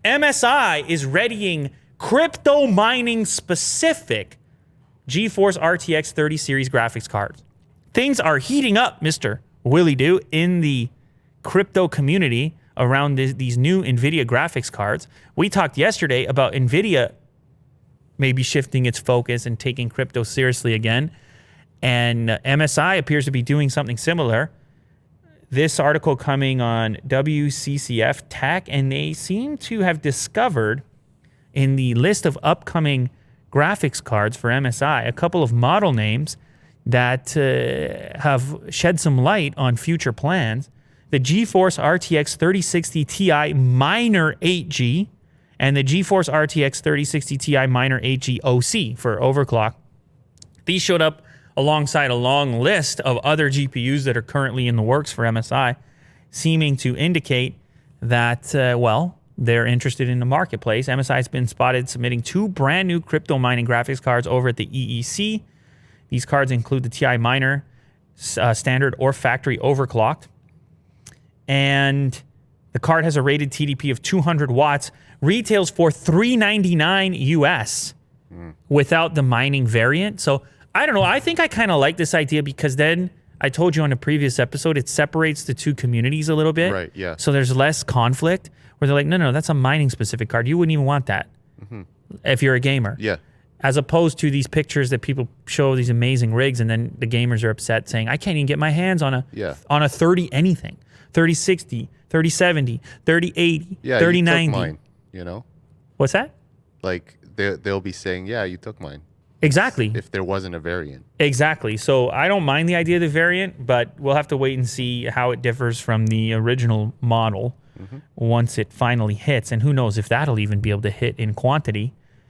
MSI is readying crypto mining specific GeForce RTX 30 series graphics cards. Things are heating up, Mr. Willie Doo, in the crypto community around these new NVIDIA graphics cards. We talked yesterday about NVIDIA maybe shifting its focus and taking crypto seriously again. And MSI appears to be doing something similar. This article coming on WCCF Tech, and they seem to have discovered in the list of upcoming graphics cards for MSI a couple of model names that have shed some light on future plans. The GeForce RTX 3060 Ti Minor 8G and the GeForce RTX 3060 Ti Minor 8G OC for overclock. These showed up alongside a long list of other GPUs that are currently in the works for MSI, seeming to indicate that, well, they're interested in the marketplace. MSI has been spotted submitting 2 brand new crypto mining graphics cards over at the EEC. These cards include the Ti Minor, standard or factory overclocked. And the card has a rated TDP of 200 watts, retails for $399 US without the mining variant. So I don't know. I think I kind of like this idea because then I told you on a previous episode, it separates the two communities a little bit. Right, yeah. So there's less conflict where they're like, no, that's a mining specific card. You wouldn't even want that if you're a gamer. Yeah. As opposed to these pictures that people show these amazing rigs and then the gamers are upset saying, I can't even get my hands on a 30 anything. 3060, 3070, 3080, yeah, 3090. You took mine, you know? What's that? Like, they'll be saying, yeah, you took mine. Exactly. If there wasn't a variant. Exactly. So I don't mind the idea of the variant, but we'll have to wait and see how it differs from the original model once it finally hits. And who knows if that'll even be able to hit in quantity.